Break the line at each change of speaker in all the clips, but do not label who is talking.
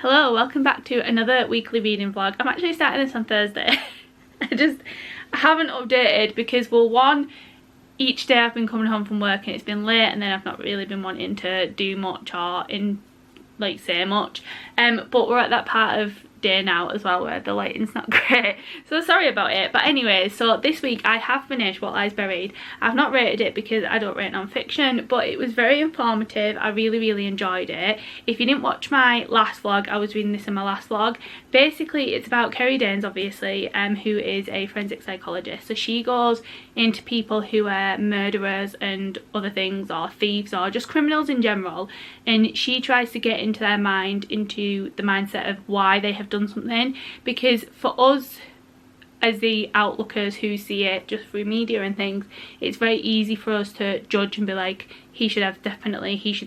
Hello, welcome back to another weekly reading vlog. I'm actually starting this on Thursday. I haven't updated because, well, one, each day I've been coming home from work and it's been late, and then I've not really been wanting to do much or say much. But we're at that part of day now as well where the lighting's not great, so sorry about it. But anyway, so this week I have finished What Lies Buried. I've not rated it because I don't rate non-fiction, but it was very informative. I really enjoyed it. If you didn't watch my last vlog, I was reading this in my last vlog. Basically it's about Kerry Danes, obviously, who is a forensic psychologist. So she goes into people who are murderers and other things, or thieves, or just criminals in general, and she tries to get into their mind, into the mindset of why they have done something. Because for us as the outlookers who see it just through media and things, it's very easy for us to judge and be like, he should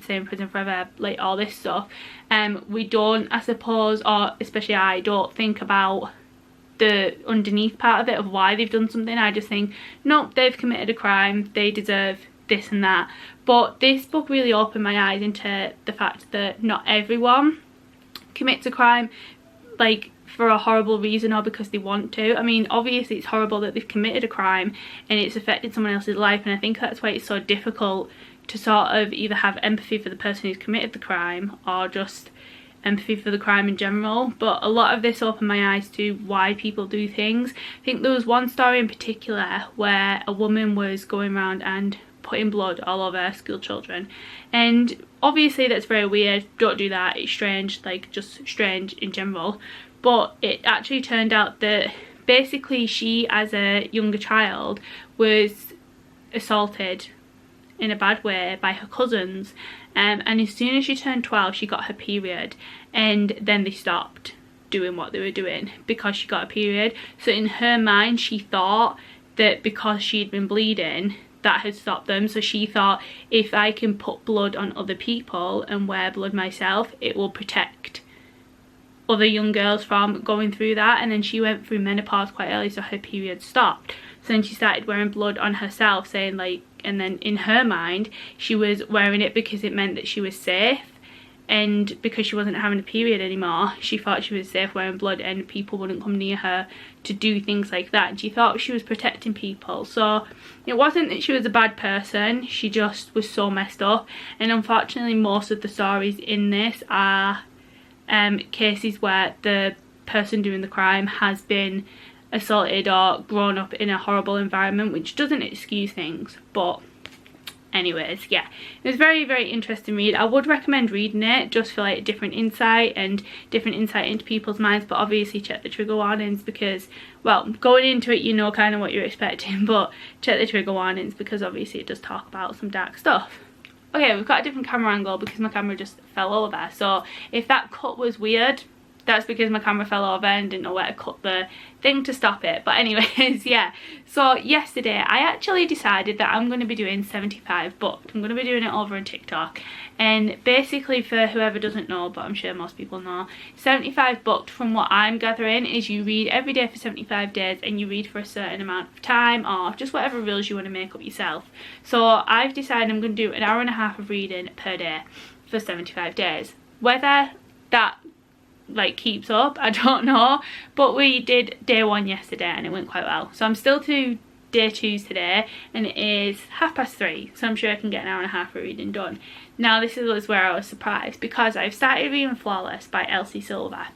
stay in prison forever, like all this stuff. We don't, I suppose, or especially I don't think about the underneath part of it, of why they've done something. I just think, nope, they've committed a crime, they deserve this and that. But this book really opened my eyes into the fact that not everyone commits a crime like for a horrible reason or because they want to. I mean, obviously it's horrible that they've committed a crime and it's affected someone else's life, and I think that's why it's so difficult to sort of either have empathy for the person who's committed the crime or just empathy for the crime in general. But a lot of this opened my eyes to why people do things. I think there was one story in particular where a woman was going around and putting blood all over school children, and obviously that's very weird, don't do that, it's strange, like just strange in general. But it actually turned out that basically she, as a younger child, was assaulted in a bad way by her cousins, and as soon as she turned 12 she got her period, and then they stopped doing what they were doing because she got a period. So in her mind she thought that because she'd been bleeding, that had stopped them. So she thought, if I can put blood on other people and wear blood myself, it will protect other young girls from going through that. And then she went through menopause quite early, so her period stopped. So then she started wearing blood on herself, saying like, and then in her mind she was wearing it because it meant that she was safe, and because she wasn't having a period anymore, she thought she was safe wearing blood and people wouldn't come near her to do things like that, and she thought she was protecting people. So it wasn't that she was a bad person, she just was so messed up. And unfortunately most of the stories in this are cases where the person doing the crime has been assaulted or grown up in a horrible environment, which doesn't excuse things. But anyways, yeah, it was very interesting read. I would recommend reading it just for like different insight into people's minds, but obviously check the trigger warnings, because, well, going into it you know kind of what you're expecting, but check the trigger warnings because obviously it does talk about some dark stuff. Okay, we've got a different camera angle because my camera just fell over, so if that cut was weird, that's because my camera fell over and didn't know where to cut the thing to stop it. But anyways, yeah, so yesterday I actually decided that I'm going to be doing 75 booked. I'm going to be doing it over on TikTok, and basically, for whoever doesn't know, but I'm sure most people know, 75 booked, from what I'm gathering, is you read every day for 75 days and you read for a certain amount of time, or just whatever rules you want to make up yourself. So I've decided I'm going to do an hour and a half of reading per day for 75 days. Whether that like keeps up, I don't know, but we did day 1 yesterday and it went quite well. So I'm still to day 2 today, and it is 3:30, so I'm sure I can get an hour and a half of reading done. Now this is where I was surprised, because I've started reading Flawless by Elsie Silver,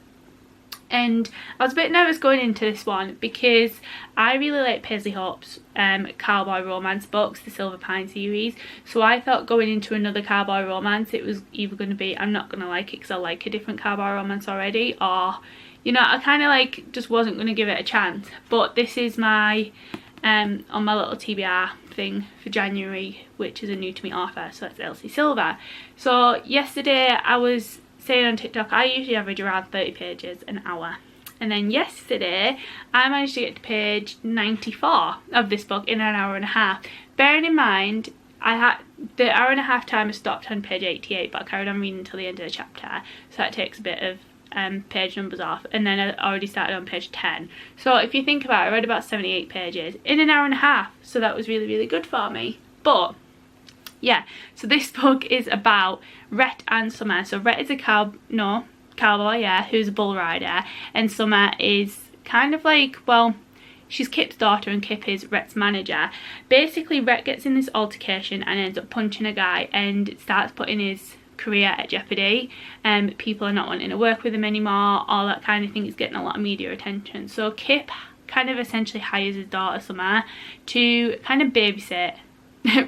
and I was a bit nervous going into this one because I really like Paisley Hope's cowboy romance books, the Silver Pine series. So I thought going into another cowboy romance, it was either going to be, I'm not going to like it because I like a different cowboy romance already, or, you know, I kind of like just wasn't going to give it a chance. But this is my on my little TBR thing for January, which is a new to me author, so that's Elsie Silver. So yesterday I was saying on TikTok, I usually average around 30 pages an hour, and then yesterday I managed to get to page 94 of this book in an hour and a half. Bearing in mind I had the hour and a half timer stopped on page 88, but I carried on reading until the end of the chapter, so that takes a bit of page numbers off, and then I already started on page 10. So if you think about it, I read about 78 pages in an hour and a half, so that was really good for me. But yeah, so this book is about Rhett and Summer. So Rhett is a cowboy, yeah, who's a bull rider, and Summer is kind of like, well, she's Kip's daughter and Kip is Rhett's manager. Basically, Rhett gets in this altercation and ends up punching a guy and starts putting his career at jeopardy. People are not wanting to work with him anymore, all that kind of thing. Is getting a lot of media attention. So Kip kind of essentially hires his daughter Summer to kind of babysit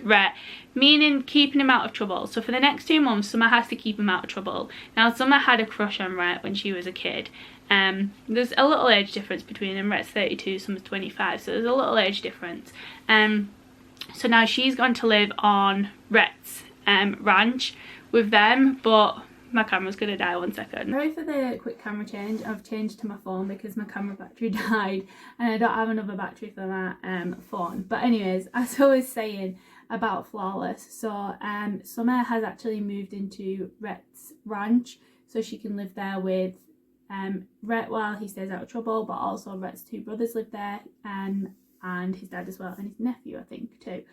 Rhett, meaning keeping him out of trouble. So for the next 2 months, Summer has to keep him out of trouble. Now, Summer had a crush on Rhett when she was a kid. There's a little age difference between them. Rhett's 32, Summer's 25, so there's a little age difference. So now she's gone to live on Rhett's ranch with them, but my camera's gonna die. 1 second. Sorry for the quick camera change. I've changed to my phone because my camera battery died and I don't have another battery for my phone. But anyways, as I was saying about Flawless, so Summer has actually moved into Rhett's ranch so she can live there with Rhett while he stays out of trouble, but also Rhett's 2 brothers live there, and his dad as well, and his nephew, I think, too.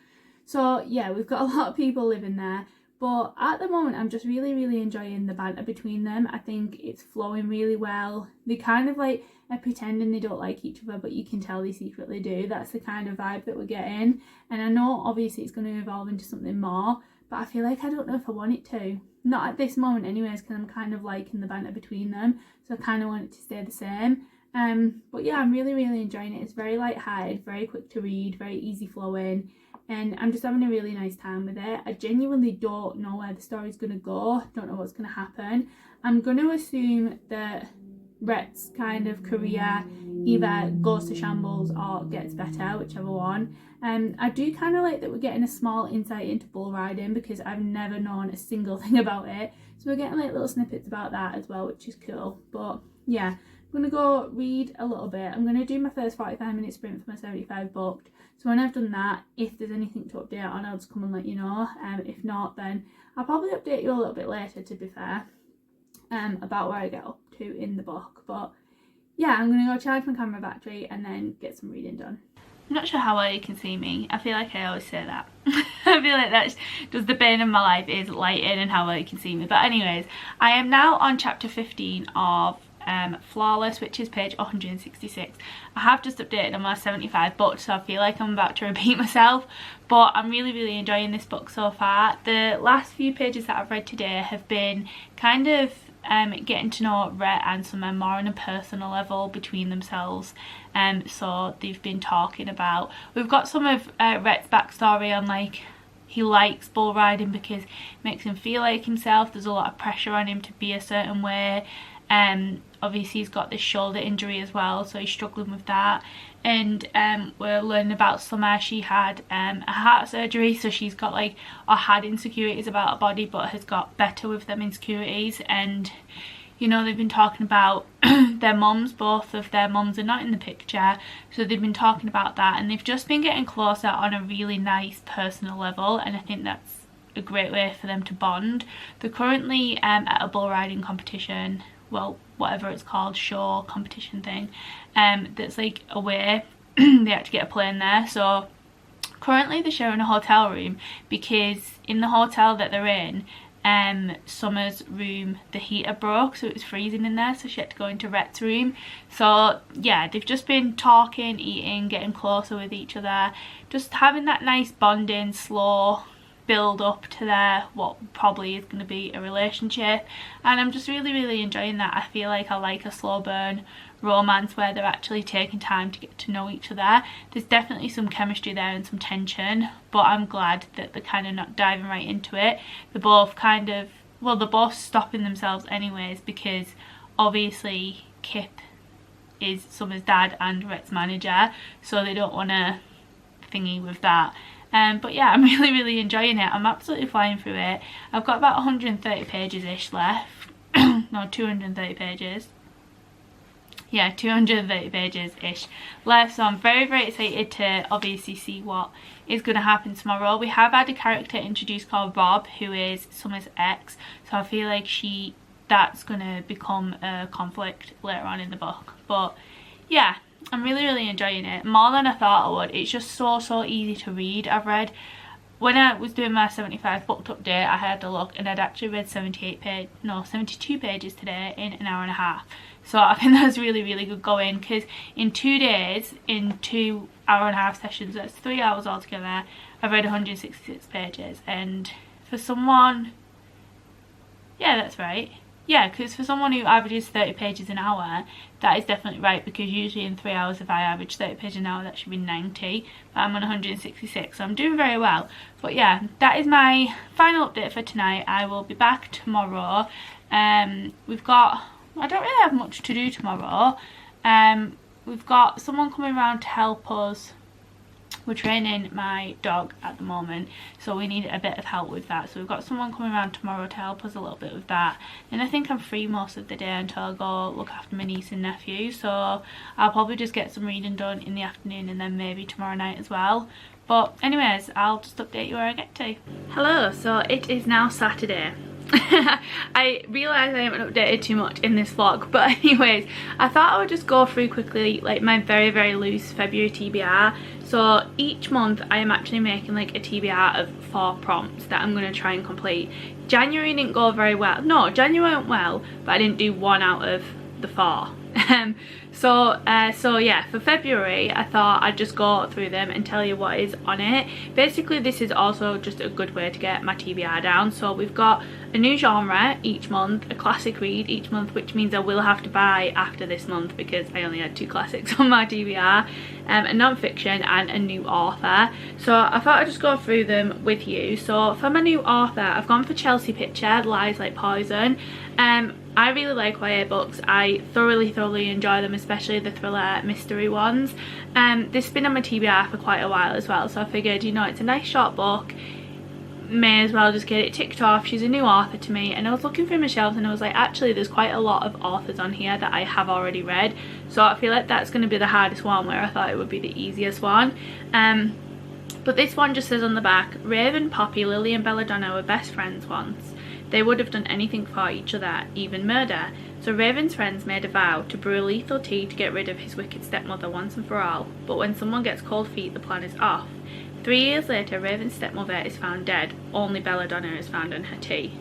So yeah, we've got a lot of people living there. But at the moment, I'm just really enjoying the banter between them. I think it's flowing really well. They kind of like are pretending they don't like each other, but you can tell they secretly do. That's the kind of vibe that we're getting. And I know obviously it's going to evolve into something more, but I feel like I don't know if I want it to. Not at this moment anyways, because I'm kind of liking the banter between them. So I kind of want it to stay the same. But yeah, I'm really enjoying it. It's very light-hearted, very quick to read, very easy flowing. And I'm just having a really nice time with it. I genuinely don't know where the story's going to go. Don't know what's going to happen. I'm going to assume that Rhett's kind of career either goes to shambles or gets better, whichever one. I do kind of like that we're getting a small insight into bull riding because I've never known a single thing about it. So we're getting like little snippets about that as well, which is cool. But yeah, I'm going to go read a little bit. I'm going to do my first 45-minute sprint for my 75 booked. So when I've done that, if there's anything to update on, I'll just come and let you know. If not, then I'll probably update you a little bit later, to be fair, about where I get up to in the book. But yeah, I'm going to go charge my camera battery and then get some reading done. I'm not sure how well you can see me. I feel like I always say that. I feel like that's just the bane of my life, is lighting and how well you can see me. But anyways, I am now on chapter 15 of Flawless, which is page 166. I have just updated on my 75 book, so I feel like I'm about to repeat myself, but I'm really enjoying this book so far. The last few pages that I've read today have been kind of getting to know Rhett and Summer more on a personal level between themselves. So they've been talking about, we've got some of Rhett's backstory on like he likes bull riding because it makes him feel like himself. There's a lot of pressure on him to be a certain way. Obviously he's got this shoulder injury as well, so he's struggling with that. And we're learning about Summer. She had a heart surgery, so she's got like, or had insecurities about her body, but has got better with them insecurities. And you know, they've been talking about their mums. Both of their mums are not in the picture, so they've been talking about that, and they've just been getting closer on a really nice personal level, and I think that's a great way for them to bond. They're currently at a bull riding competition, well, whatever it's called, show, competition thing, that's like away. They had to get a plane there, so currently they're sharing a hotel room because in the hotel that they're in, Summer's room, the heater broke, so it was freezing in there, so she had to go into Rhett's room. So yeah, they've just been talking, eating, getting closer with each other, just having that nice bonding, slow build up to their what probably is going to be a relationship. And I'm just really enjoying that. I feel like I like a slow burn romance where they're actually taking time to get to know each other. There's definitely some chemistry there and some tension, but I'm glad that they're kind of not diving right into it. They're both kind of, well, they're both stopping themselves anyways, because obviously Kip is Summer's dad and Rhett's manager, so they don't want to thingy with that. But yeah, I'm really enjoying it. I'm absolutely flying through it. I've got about 130 pages ish left. No, 230 pages. Yeah, 230 pages ish left, so I'm very excited to obviously see what is going to happen tomorrow. We have had a character introduced called Rob, who is Summer's ex, so I feel like that's going to become a conflict later on in the book. But yeah, I'm really enjoying it, more than I thought I would. It's just so easy to read. I've read when I was doing my 75 booked update, I had a look and I'd actually read 72 pages today in an hour and a half. So I think that's really, really good going, because in 2 days, in 2 hour and a half sessions, that's 3 hours altogether, I've read 166 pages. And for someone, yeah, that's right. Yeah, because for someone who averages 30 pages an hour, that is definitely right, because usually in 3 hours if I average 30 pages an hour, that should be 90, but I'm on 166, so I'm doing very well. But yeah, that is my final update for tonight. I will be back tomorrow. We've got, I don't really have much to do tomorrow. We've got someone coming around to help us. We're training my dog at the moment, so we need a bit of help with that. So we've got someone coming around tomorrow to help us a little bit with that. And I think I'm free most of the day until I go look after my niece and nephew. So I'll probably just get some reading done in the afternoon and then maybe tomorrow night as well. But anyways, I'll just update you where I get to. Hello, so it is now Saturday. I realise I haven't updated too much in this vlog, but anyways, I thought I would just go through quickly like my very, very loose February TBR. So each month I am actually making like a TBR of 4 prompts that I'm going to try and complete. January didn't go very well. No, January went well, but I didn't do 1 out of the 4. So yeah, for February I thought I'd just go through them and tell you what is on it. Basically this is also just a good way to get my TBR down. So we've got a new genre each month, a classic read each month, which means I will have to buy after this month because I only had 2 classics on my TBR, a non-fiction and a new author. So I thought I'd just go through them with you. So for my new author, I've gone for Chelsea Pitcher, Lies Like Poison. I really like YA books. I thoroughly enjoy them, especially the thriller mystery ones. This has been on my TBR for quite a while as well, so I figured, you know, it's a nice short book, may as well just get it ticked off. She's a new author to me, and I was looking through my shelves and I was like, actually there's quite a lot of authors on here that I have already read, so I feel like that's going to be the hardest one, where I thought it would be the easiest one. But this one just says on the back, Raven, Poppy, Lily and Belladonna were best friends once. They would have done anything for each other, even murder. So Raven's friends made a vow to brew lethal tea to get rid of his wicked stepmother once and for all. But when someone gets cold feet, the plan is off. 3 years later, Raven's stepmother is found dead. Only Belladonna is found in her tea.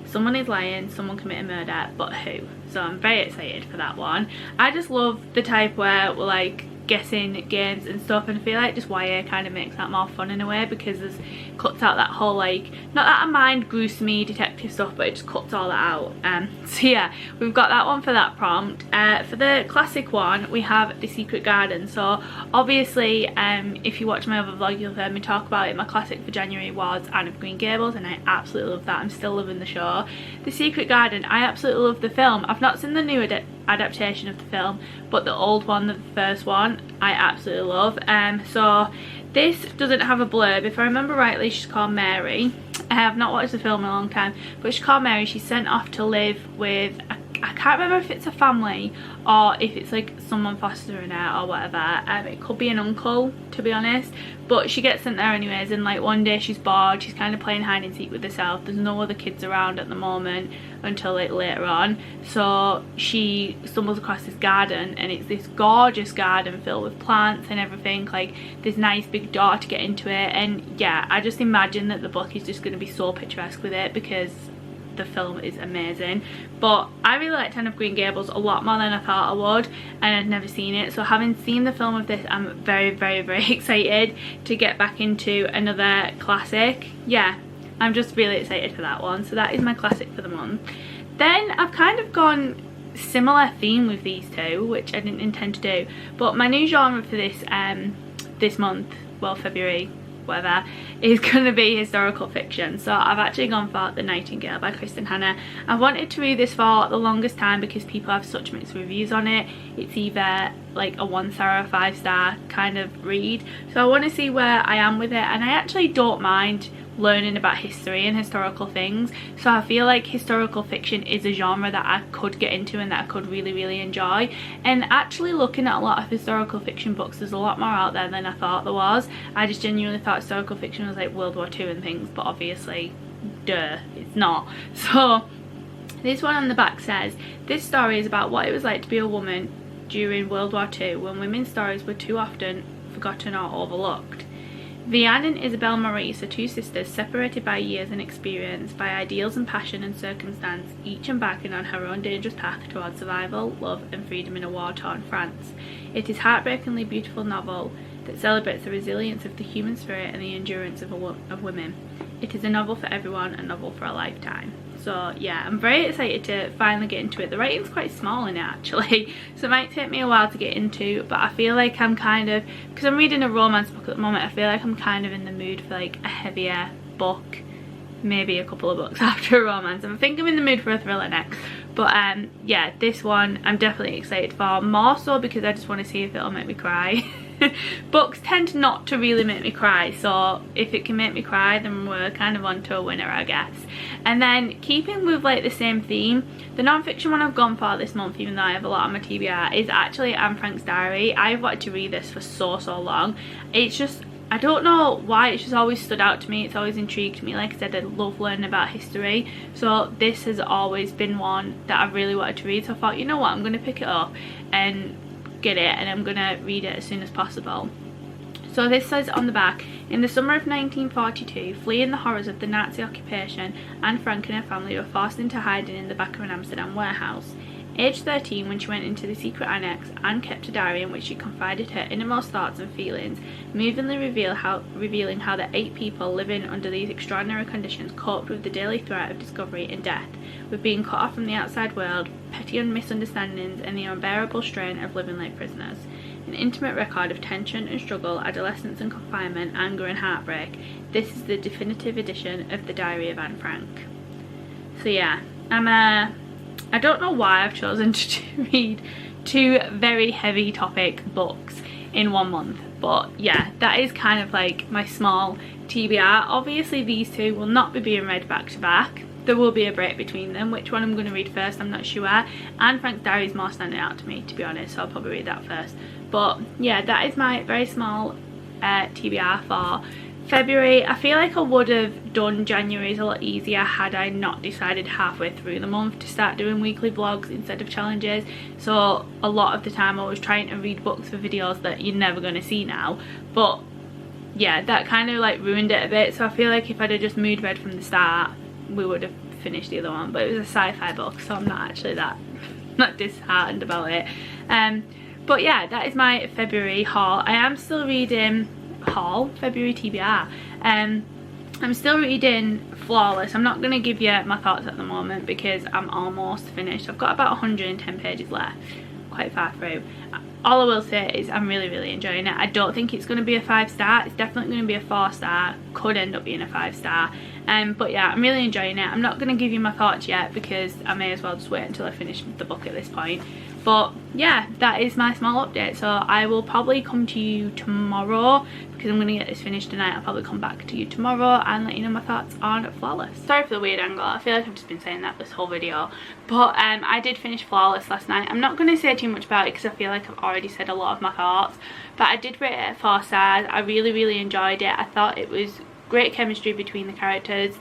Someone is lying, someone committed murder, but who? So I'm very excited for that one. I just love the type where we're like guessing games and stuff, and I feel like just YA kind of makes that more fun in a way, because it cuts out that whole, like, not that I mind gruesome detective stuff, but it just cuts all that out. So yeah, we've got that one for that prompt. For the classic one, we have The Secret Garden. So obviously, if you watch my other vlog, you'll hear me talk about it. My classic for January was Anne of Green Gables, and I absolutely love that. I'm still loving the show. The Secret Garden, I absolutely love the film. I've not seen the new adaptation of the film, but the old one, the first one, I absolutely love. So this doesn't have a blurb. If I remember rightly, she's called Mary. I have not watched the film in a long time, but she's called Mary. She's sent off to live with, I can't remember if it's a family or if it's like someone fostering her or whatever. It could be an uncle, to be honest, but she gets sent there anyways. And like one day she's bored, she's kind of playing hide and seek with herself. There's no other kids around at the moment until like later on, so she stumbles across this garden, and it's this gorgeous garden filled with plants and everything, like this nice big door to get into it. And yeah, I just imagine that the book is just going to be so picturesque with it, because the film is amazing. But I really liked Anne of Green Gables a lot more than I thought I would, and I'd never seen it. So having seen the film of this, I'm very excited to get back into another classic. Yeah, I'm just really excited for that one. So that is my classic for the month. Then I've kind of gone similar theme with these two, which I didn't intend to do, but my new genre for this this month, well, February, whatever, is going to be historical fiction. So I've actually gone for The Nightingale by Kristen Hanna. I've wanted to read this for the longest time because people have such mixed reviews on it. It's either like a 1-star or 5-star kind of read, so I want to see where I am with it. And I actually don't mind learning about history and historical things, so I feel like historical fiction is a genre that I could get into and that I could really enjoy. And actually looking at a lot of historical fiction books, there's a lot more out there than I thought there was. I just genuinely thought historical fiction was like World War II and things, but obviously duh, it's not. So this one on the back says, this story is about what it was like to be a woman during World War II, when women's stories were too often forgotten or overlooked. Vianne and Isabelle Maurice are two sisters separated by years and experience, by ideals and passion and circumstance, each embarking on her own dangerous path towards survival, love and freedom in a war-torn France. It is a heartbreakingly beautiful novel that celebrates the resilience of the human spirit and the endurance of women. It is a novel for everyone, a novel for a lifetime. So yeah, I'm very excited to finally get into it. The writing's quite small in it actually, so it might take me a while to get into, but I feel like I'm kind of, because I'm reading a romance book at the moment, I feel like I'm kind of in the mood for like a heavier book, maybe a couple of books after a romance. I think I'm in the mood for a thriller next. But yeah, this one I'm definitely excited for, more so because I just want to see if it'll make me cry. Books tend not to really make me cry, so if it can make me cry then we're kind of on to a winner, I guess. And then keeping with like the same theme, the non-fiction one I've gone for this month, even though I have a lot on my TBR, is actually Anne Frank's diary. I've wanted to read this for so long. It's just, I don't know why, it's just always stood out to me, it's always intrigued me. Like I said, I love learning about history, so this has always been one that I've really wanted to read. So I thought, you know what, I'm going to pick it up and get it, and I'm going to read it as soon as possible. So this says on the back, in the summer of 1942, fleeing the horrors of the Nazi occupation, Anne Frank and her family were forced into hiding in the back of an Amsterdam warehouse. Aged 13, when she went into the secret annex, Anne kept a diary in which she confided her innermost thoughts and feelings, movingly revealing how the 8 people living under these extraordinary conditions coped with the daily threat of discovery and death, with being cut off from the outside world, petty misunderstandings, and the unbearable strain of living like prisoners. An intimate record of tension and struggle, adolescence and confinement, anger and heartbreak. This is the definitive edition of the Diary of Anne Frank. So yeah, I don't know why I've chosen to read 2 very heavy topic books in 1 month, but yeah, that is kind of like my small TBR. Obviously these 2 will not be being read back to back. There will be a break between them. Which one I'm going to read first, I'm not sure. Anne Frank's diary is more standing out to me, to be honest, so I'll probably read that first. But yeah, that is my very small TBR for February. I feel like I would have done January's a lot easier had I not decided halfway through the month to start doing weekly vlogs instead of challenges. So a lot of the time I was trying to read books for videos that you're never going to see now. But yeah, that kind of like ruined it a bit. So I feel like if I'd have just mood read from the start, we would have finished the other one. But it was a sci-fi book, so I'm not actually that not disheartened about it. But yeah, that is my February haul. I am still reading February TBR. I'm still reading Flawless. I'm not going to give you my thoughts at the moment because I'm almost finished. I've got about 110 pages left, quite far through. All I will say is I'm really enjoying it. I don't think it's going to be a 5-star. It's definitely going to be a 4-star. Could end up being a 5-star. But yeah, I'm really enjoying it. I'm not going to give you my thoughts yet because I may as well just wait until I finish the book at this point. But yeah, that is my small update. So I will probably come to you tomorrow because I'm going to get this finished tonight. I'll probably come back to you tomorrow and let you know my thoughts on Flawless. Sorry for the weird angle. I feel like I've just been saying that this whole video. But I did finish Flawless last night. I'm not going to say too much about it because I feel like I've already said a lot of my thoughts. But I did rate it 4 stars. I really enjoyed it. I thought it was great chemistry between the characters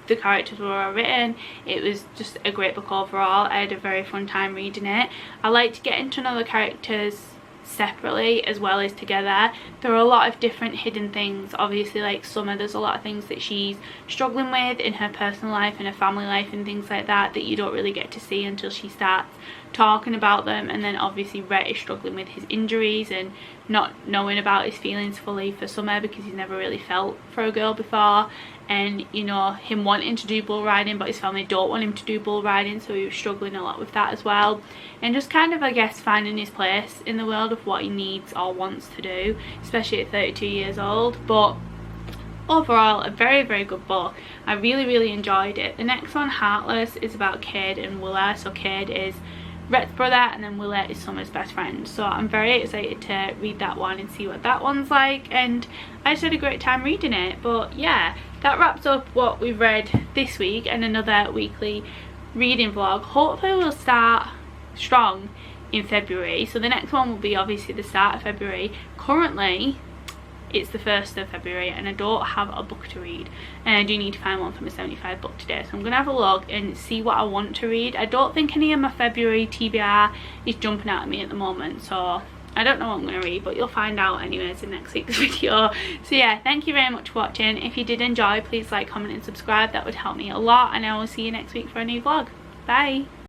were well written. It was just a great book overall. I had a very fun time reading it. I like to get into know the characters separately as well as together. There are a lot of different hidden things. Obviously, like Summer, there's a lot of things that she's struggling with in her personal life and her family life and things like that you don't really get to see until she starts talking about them. And then obviously Rhett is struggling with his injuries and not knowing about his feelings fully for Summer because he's never really felt for a girl before, and you know, him wanting to do bull riding but his family don't want him to do bull riding, so he was struggling a lot with that as well. And just kind of, I guess, finding his place in the world of what he needs or wants to do, especially at 32 years old. But overall, a very good book. I really enjoyed it. The next one, Heartless, is about Cade and Willa. So Cade is Rhett's brother and then Willa is Summer's best friend. So I'm very excited to read that one and see what that one's like, and I just had a great time reading it. But yeah, that wraps up what we've read this week and another weekly reading vlog. Hopefully we'll start strong in February. So the next one will be obviously the start of February. Currently it's the 1st of February and I don't have a book to read, and I do need to find one for my 75 book today, so I'm gonna have a look and see what I want to read. I don't think any of my February TBR is jumping out at me at the moment, so I don't know what I'm going to read, but you'll find out anyways in next week's video. So yeah, thank you very much for watching. If you did enjoy, please like, comment and subscribe. That would help me a lot, and I will see you next week for a new vlog. Bye.